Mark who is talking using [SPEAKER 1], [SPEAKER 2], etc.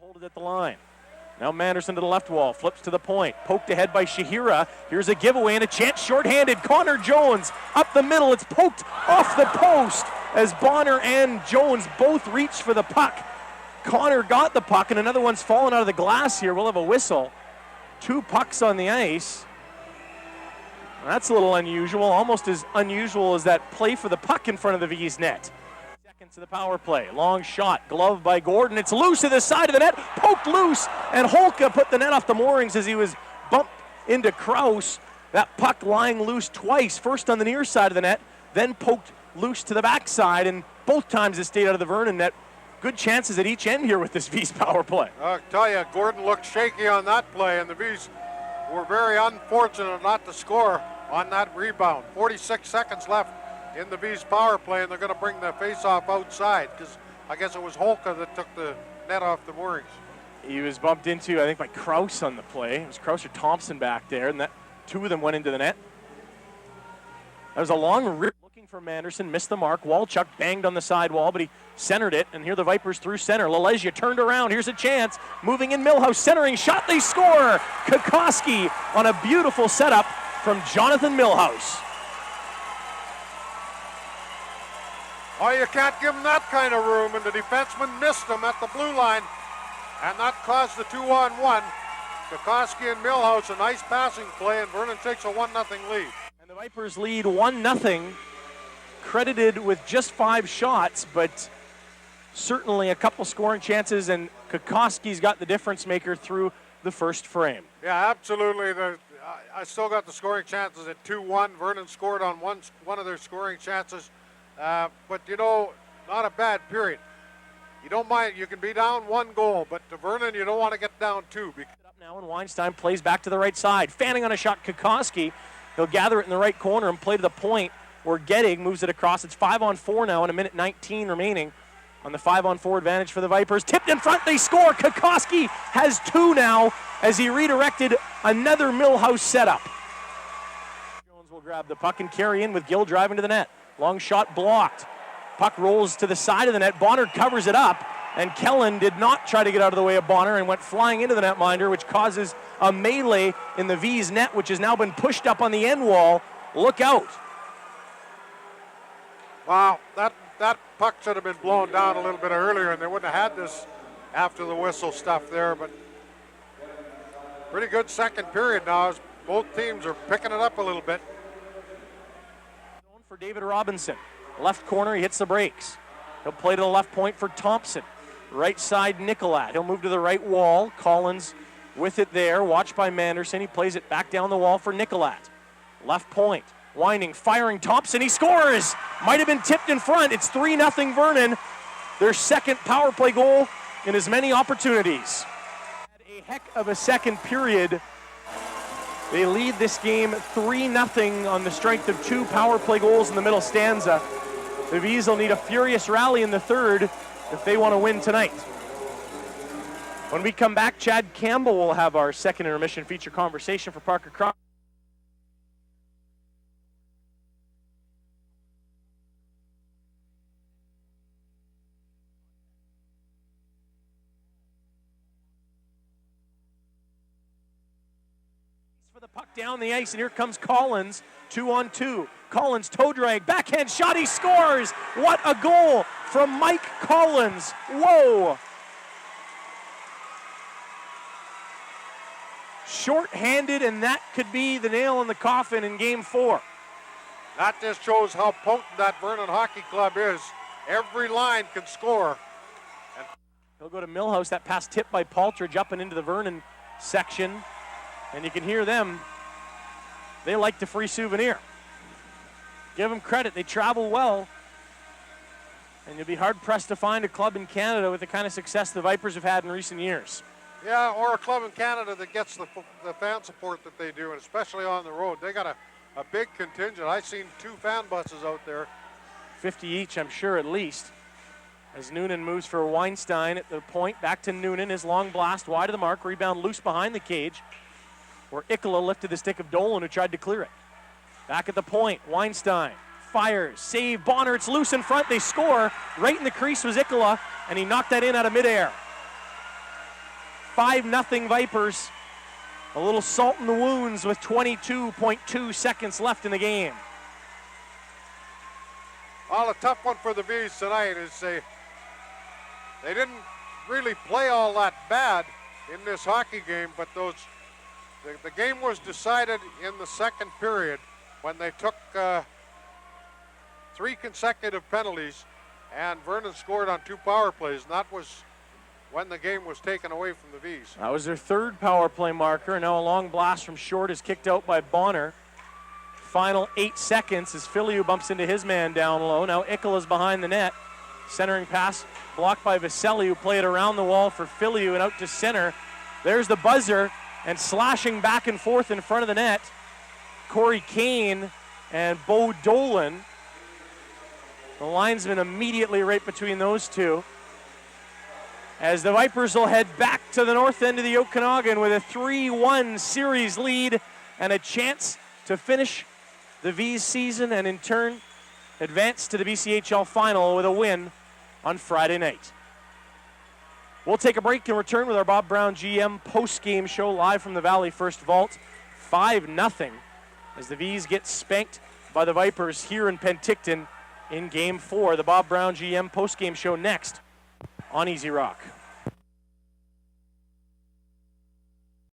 [SPEAKER 1] hold it at the line. Now Manderson to the left wall, flips to the point, poked ahead by Shahira. Here's a giveaway and a chance shorthanded. Connor Jones up the middle. It's poked off the post as Bonner and Jones both reach for the puck. Connor got the puck and another one's fallen out of the glass here. We'll have a whistle. 2 pucks on the ice. That's a little unusual, almost as unusual as that play for the puck in front of the V's net. To the power play. Long shot, glove by Gordon. It's loose to the side of the net, poked loose, and Holka put the net off the moorings as he was bumped into Kraus. That puck lying loose twice, first on the near side of the net, then poked loose to the backside, and both times it stayed out of the Vernon net. Good chances at each end here with this V's power play.
[SPEAKER 2] I'll tell you, Gordon looked shaky on that play, and the V's were very unfortunate not to score on that rebound. 46 seconds left in the V's power play, and they're going to bring the face-off outside because I guess it was Holka that took the net off the moorings.
[SPEAKER 1] He was bumped into, I think, by Kraus on the play. It was Kraus or Thompson back there, and that 2 of them went into the net. That was a long rip looking for Manderson, missed the mark. Walchuk banged on the sidewall, but he centered it, and here the Vipers through center. Lalezia turned around. Here's a chance. Moving in Millhouse, centering shot. They score. Kokoski on a beautiful setup from Jonathan Millhouse.
[SPEAKER 2] Oh, you can't give him that kind of room, and the defenseman missed him at the blue line, and that caused the 2-on-1. Kokoski and Millhouse, a nice passing play, and Vernon takes a 1-0 lead.
[SPEAKER 1] And the Vipers lead 1-0, credited with just 5 shots, but certainly a couple scoring chances, and Kokoski's got the difference maker through the first frame.
[SPEAKER 2] Yeah, absolutely. I still got the scoring chances at 2-1. Vernon scored on one of their scoring chances. But, you know, not a bad period. You don't mind, you can be down 1 goal, but to Vernon, you don't want to get down 2.
[SPEAKER 1] Up now, and Weinstein plays back to the right side. Fanning on a shot, Kokoski. He'll gather it in the right corner and play to the point where Gettig moves it across. It's 5-on-4 now, and a minute 19 remaining on the 5-on-4 advantage for the Vipers. Tipped in front, they score. Kokoski has 2 now as he redirected another Millhouse setup. Jones will grab the puck and carry in with Gill driving to the net. Long shot blocked. Puck rolls to the side of the net. Bonner covers it up, and Kellen did not try to get out of the way of Bonner and went flying into the netminder, which causes a melee in the V's net, which has now been pushed up on the end wall. Look out.
[SPEAKER 2] Wow, that puck should have been blown down a little bit earlier, and they wouldn't have had this after the whistle stuff there, but pretty good second period now as both teams are picking it up a little bit.
[SPEAKER 1] For David Robinson. Left corner, he hits the brakes. He'll play to the left point for Thompson. Right side, Nicolat. He'll move to the right wall. Collins with it there, watched by Manderson. He plays it back down the wall for Nicolat. Left point, winding, firing Thompson. He scores! Might have been tipped in front. It's 3-0 Vernon. Their second power play goal in as many opportunities. Had a heck of a second period. They lead this game 3-0 on the strength of 2 power play goals in the middle stanza. The V's will need a furious rally in the third if they want to win tonight. When we come back, Chad Campbell will have our second intermission feature conversation for Parker Cross. The puck down the ice, and here comes Collins, 2-on-2. Collins toe drag, backhand shot, he scores! What a goal from Mike Collins. Whoa! Short-handed, and that could be the nail in the coffin in Game 4.
[SPEAKER 2] That just shows how potent that Vernon Hockey Club is. Every line can score.
[SPEAKER 1] And he'll go to Millhouse. That pass tipped by Paltridge up and into the Vernon section. And you can hear them. They like the free souvenir. Give them credit. They travel well. And you'll be hard-pressed to find a club in Canada with the kind of success the Vipers have had in recent years.
[SPEAKER 2] Yeah, or a club in Canada that gets the fan support that they do, and especially on the road. They got a big contingent. I've seen 2 fan buses out there.
[SPEAKER 1] 50 each, I'm sure, at least. As Noonan moves for Weinstein at the point. Back to Noonan. His long blast wide of the mark. Rebound loose behind the cage, where Ikola lifted the stick of Dolan, who tried to clear it. Back at the point, Weinstein fires, save, Bonner, it's loose in front, they score. Right in the crease was Ikola, and he knocked that in out of midair. 5-0 Vipers. A little salt in the wounds with 22.2 seconds left in the game.
[SPEAKER 2] Well, a tough one for the V's tonight is they didn't really play all that bad in this hockey game, but the game was decided in the second period when they took 3 consecutive penalties, and Vernon scored on 2 power plays, and that was when the game was taken away from the V's.
[SPEAKER 1] That was their 3rd power play marker. Now a long blast from short is kicked out by Bonner. Final 8 seconds as Filiu bumps into his man down low. Now Ickel is behind the net. Centering pass blocked by Vaseli, who played around the wall for Filiu and out to center. There's the buzzer, and slashing back and forth in front of the net, Corey Kane and Bo Dolan. The linesman immediately right between those two, as the Vipers will head back to the north end of the Okanagan with a 3-1 series lead and a chance to finish the V's season and in turn advance to the BCHL final with a win on Friday night. We'll take a break and return with our Bob Brown GM post-game show live from the Valley First Vault. 5-0 as the V's get spanked by the Vipers here in Penticton in Game 4. The Bob Brown GM post-game show next on Easy Rock.